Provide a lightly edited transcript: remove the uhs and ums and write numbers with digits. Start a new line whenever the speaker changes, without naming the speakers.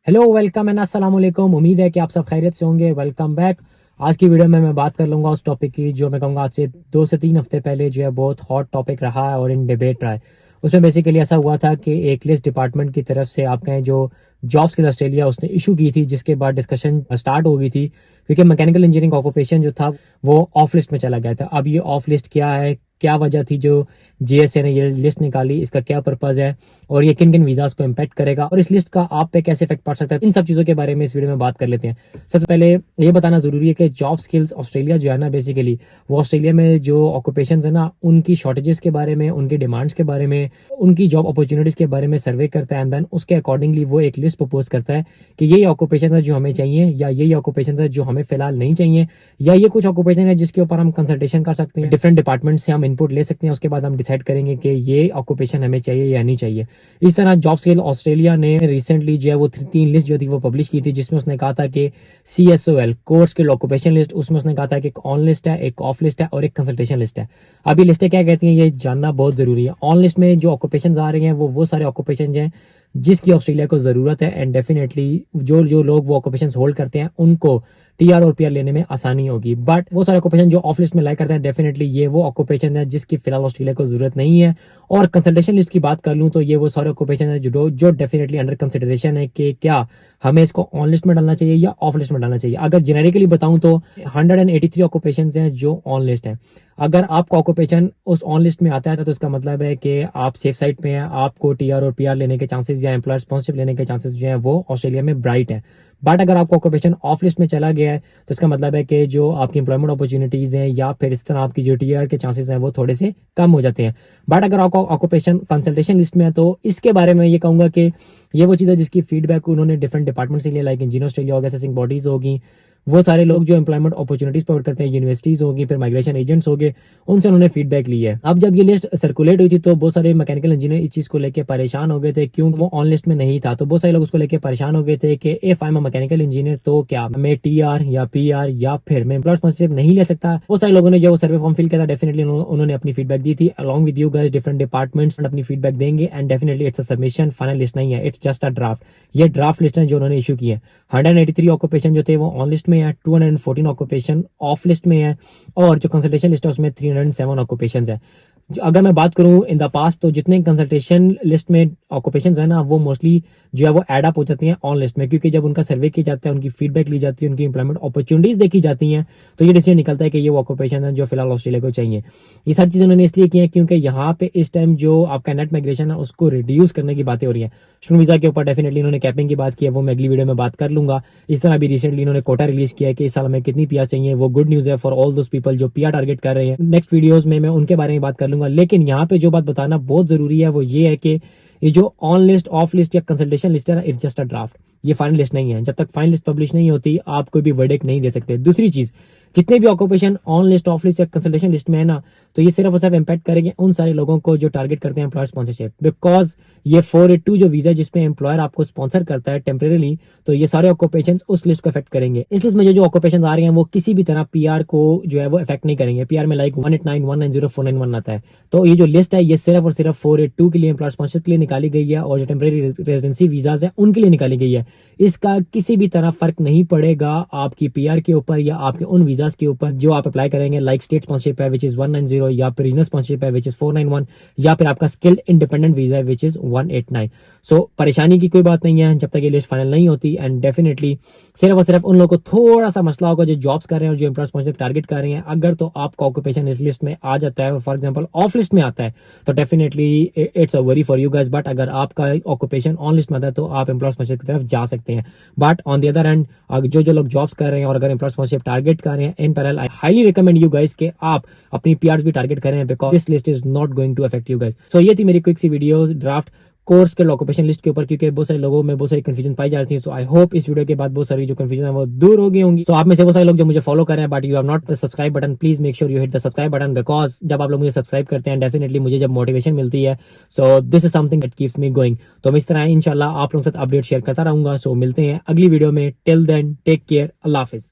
Hello, welcome and अस्सलाम वालेकुम। उम्मीद है कि आप सब खैरियत से होंगे। Welcome back. आज की वीडियो में मैं बात कर लूँगा उस टॉपिक की जो मैं कहूँगा आज से 2 से 3 हफ्ते पहले जो है बहुत हॉट टॉपिक रहा है और इन डिबेट रहा है। उसमें बेसिकली ऐसा हुआ था कि एक लिस्ट डिपार्टमेंट की तरफ से आप कहें जो जॉब्स के ऑस्ट्रेलिया उसने इशू की थी, जिसके बाद डिस्कशन स्टार्ट हो गई थी क्योंकि मैकेनिकल इंजीनियरिंग ऑक्यूपेशन जो था वो ऑफ लिस्ट में चला गया था। अब ये ऑफ लिस्ट क्या है, क्या वजह थी जो जीएसए ने ये लिस्ट निकाली, इसका क्या पर्पज़ है और ये किन किन वीज़ास को इम्पैक्ट करेगा और इस लिस्ट का आप पे कैसे इफेक्ट पड़ सकता है, इन सब चीज़ों के बारे में इस वीडियो में बात कर लेते हैं। सबसे पहले ये बताना ज़रूरी है कि जॉब स्किल्स ऑस्ट्रेलिया जो है ना, बेसिकली वो ऑस्ट्रेलिया में जो ऑक्यूपेशन है ना उनकी शॉर्टेजेस के बारे में, उनकी डिमांड्स के बारे में, उनकी जॉब अपॉर्चुनिटीज़ के बारे में सर्वे करता है एंड देन उसके अकॉर्डिंगली वो एक लिस्ट प्रपोज करता है कि यही ऑक्यूपेशन है जो हमें चाहिए या यही ऑक्यूपेशन है जो हमें फिलहाल नहीं चाहिए, या ये कुछ ऑक्यूपेशन है जिसके ऊपर हम कंसल्टेशन कर सकते हैं, डिफरेंट डिपार्टमेंट से हम इनपुट ले सकते हैं, उसके बाद हम डिसाइड करेंगे कि ये ऑक्यूपेशन हमें चाहिए या नहीं चाहिए। इस तरह जॉब स्किल ऑस्ट्रेलिया ने रिसेंटली जो है वो 3 लिस्ट जो थी वो पब्लिश की थी, जिसमें उसने कहा था कि CSOL core skill occupation list, उसमें उसने कहा था कि एक ऑन लिस्ट है, एक ऑफ लिस्ट है और एक कंसल्टेशन लिस्ट है। अब ये लिस्टें क्या कहती हैं ये जानना बहुत जरूरी है। ऑन लिस्ट में जो ऑक्यूपेशन आ रही हैं वो सारे ऑक्यूपेशन हैं जिसकी ऑस्ट्रेलिया को ज़रूरत है एंड डेफिनेटली जो जो लोग वो ऑक्यूपेशन होल्ड करते हैं उनको टीआर और पीआर लेने में आसानी होगी। बट वो सारे ऑक्यूपेशन जो ऑफ लिस्ट में लाइक करते हैं डेफिनेटली ये वो ऑक्यूपेशन है जिसकी फिलहाल ऑस्ट्रेलिया को जरूरत नहीं है। और कंसल्टेशन लिस्ट की बात कर लूँ तो ये वो सारे ऑक्यूपेशन है जो डेफिनेटली अंडर कंसिडरेशन है कि क्या हमें इसको ऑन लिस्ट में डालना चाहिए या ऑफ लिस्ट में डालना चाहिए। अगर जेनेरिकली बताऊं तो 183 ऑक्यूपेशन हैं जो ऑन लिस्ट है। अगर आपका ऑक्यूपेशन उस ऑन लिस्ट में आता है तो इसका मतलब है कि आप सेफ साइड पे हैं, आपको टीआर और पीआर लेने के चांसेस या एम्प्लॉयर स्पॉन्सरशिप लेने के चांसेस जो है वो ऑस्ट्रेलिया में ब्राइट है। बट अगर आपका ऑक्यूपेशन ऑफ लिस्ट में चला गया है तो इसका मतलब है कि जो आपकी इंप्लॉयमेंट अपॉर्चुनिटीज़ हैं या फिर इस तरह आपकी जो टीआर के चांसेस हैं वो थोड़े से कम हो जाते हैं। बट अगर आपका ऑक्यूपेशन कंसल्टेशन लिस्ट में है तो इसके बारे में ये कहूँगा कि ये वो चीज़ है जिसकी फीडबैक उन्होंने डिफरेंट डिपार्टमेंट से लिया, लाइक इंजीनियर ऑस्ट्रेलिया होगा, असेसिंग बॉडीज होगी, वो सारे लोग जो एम्प्लॉयमेंट अपॉर्चुनिटीज प्रोवाइड करते हैं, यूनिवर्सिटीज होगी, फिर माइग्रेशन एजेंट्स हो गए, उनसे उन्होंने फीडबैक ली है। अब जब ये लिस्ट सर्कुलेट हुई थी तो बहुत सारे मैकेनिकल इंजीनियर इस चीज़ को लेकर परेशान हो गए थे क्यों वो ऑन लिस्ट में नहीं था। तो बहुत सारे लोग उसको लेकर परेशान हो गए थे कि if I am mechanical engineer तो क्या मैं टीआर या पीआर या फिर मैं एम्प्लॉयर स्पॉन्सरशिप नहीं ले सकता। बहुत सारे लोगों ने जो सर्वे फॉर्म फिल किया था डेफिनेटली उन्होंने अपनी फीडबैक दी थी। Along with you guys different departments अपनी फीडबैक देंगे and definitely it's a submission, final list नहीं है, इट्स जस्ट अ ड्राफ्ट। ये ड्राफ्ट लिस्ट है जो उन्होंने इशू की है। 183 ऑक्यूपेशन जो थे वो ऑन लिस्ट में है, 214 ऑक्यूपेशन ऑफ लिस्ट में है और जो कंसल्टेशन लिस्ट है उसमें 307 ऑक्यूपेशन है। अगर मैं बात करूं इन द पास्ट तो जितने कंसल्टेशन लिस्ट में ऑक्यूपेशंस है ना वो मोस्टली जो है वो एड अप हो जाती हैं ऑन लिस्ट में, क्योंकि जब उनका सर्वे किया जाता है, उनकी फीडबैक ली जाती है, उनकी इंप्लॉयमेंट अपॉर्चुनिटीज देखी जाती हैं तो ये डिसीजन निकलता है कि ये वो ऑक्यूपेशन है जो फिलहाल ऑस्ट्रेलिया को चाहिए। ये सारी चीज़ें उन्होंने इसलिए की है क्योंकि यहाँ पे इस टाइम जो आपका नेट माइग्रेशन है उसको रिड्यूस करने की बातें हो रही है। स्टूडेंट वीजा के ऊपर डेफिनेटली इन्होंने कैपिंग की बात की है, वो मैं अगली वीडियो में बात कर लूंगा। इस तरह भी रिसेंटली इन्होंने कोटा रिलीज किया है कि इस साल हमें कितनी पीआर चाहिए, वो गुड न्यूज़ है फॉर ऑल दोस पीपल जो पीआर टारगेट कर रहे हैं। नेक्स्ट वीडियोस में मैं उनके बारे में बात कर लूंगा। लेकिन यहाँ पे जो बात बताना बहुत जरूरी है वो ये है कि ये जो ऑन लिस्ट, ऑफ लिस्ट या कंसल्टेशन लिस्ट है ना, इट्स जस्ट अ ड्राफ्ट, ये फाइनल लिस्ट नहीं है। जब तक फाइनल लिस्ट पब्लिश नहीं होती आप कोई भी वर्डिक्ट नहीं दे सकते। दूसरी चीज, जितने भी occupation on list, of list या कंसल्टेशन लिस्ट में है ना तो ये सिर्फ और सिर्फ इम्पैक्ट करेंगे उन सारे लोगों को जो टारगेट करते हैं एम्प्लॉयर स्पॉन्सरशिप, बिकॉज ये 482 जो वीजा जिसमें एम्प्लॉयर आपको स्पॉन्सर करता है टेम्परेली, तो ये सारे ऑक्यूपेशन उस लिस्ट को इफेक्ट करेंगे। इस लिस्ट में जो ऑक्यूपेशन आ रहे हैं वो किसी भी तरह पीआर को जो है वो इफेक्ट नहीं करेंगे। पीआर में लाइक 189, 190, 491 आता है। तो ये जो लिस्ट है ये सिर्फ और सिर्फ 482 के लिए एम्प्लॉयर स्पॉन्सरशिप के लिए निकाली गई है और जो टेम्परेरी रेजिडेंसी वीजाज है उनके लिए निकाली गई है। इसका किसी भी तरह फर्क नहीं पड़ेगा आपकी पीआर के ऊपर या आपके उन वीजाज के ऊपर जो आप अप्लाई करेंगे, लाइक स्टेट स्पॉन्सरशिप है विच इज 190 या फिर रीजनल स्पॉन्सरशिप है विच इज 491 या फिर आपका स्किल्ड इंडिपेंडेंट वीजा है विच इज 189। सो परेशानी की कोई बात नहीं है जब तक ये लिस्ट फाइनल नहीं होती एंड डेफिनेटली सिर्फ और सिर्फ उन लोगों को थोड़ा सा मसला होगा जो जॉब्स कर रहे हैं और जो एम्प्लॉयर स्पॉन्सरशिप टारगेट कर रहे हैं। अगर तो आपका ऑक्यूपेशन इस लिस्ट में आ जाता है, फॉर एग्जांपल ऑफ लिस्ट में आता है, तो definitely it's a worry for you guys. But अगर आपका ऑक्यूपेशन ऑन लिस्ट में आता है तो आप एम्प्लॉयर स्पॉन्सरशिप की तरफ जा सकते हैं। But on the other hand जो लोग जॉब्स कर रहे हैं और अगर एम्प्लॉयर स्पॉन्सरशिप टारगेट कर रहे हैं, in parallel I highly recommend you guys कि आप अपनी पीआरस भी टारगेट करें because this list is not going to affect you guys. So ये थी मेरी क्विक सी वीडियो ड्राफ्ट कोर्स के ऑक्यूपेशन लिस्ट के ऊपर, क्योंकि बहुत सारे लोगों में बहुत सारी कंफ्यूजन पाई जा रही थी। सो आई होप इस वीडियो के बाद बहुत सारी जो कंफ्यूजन है वो दूर हो गई होंगी। सो आप में से वो सारे लोग जो मुझे फॉलो कर रहे हैं but you have not the subscribe button, please make sure you hit the subscribe button because जब आप लोग मुझे सब्सक्राइब करते हैं डेफिनेटली मुझे जब मोटिवेशन मिलती है, so this is something that keeps me going. तो मैं इस तरह इंशाल्लाह आप लोगों के साथ अपडेट शेयर करता रहूंगा। सो मिलते हैं अगली वीडियो में। टिल देन टेक केयर, अल्लाह हाफिज।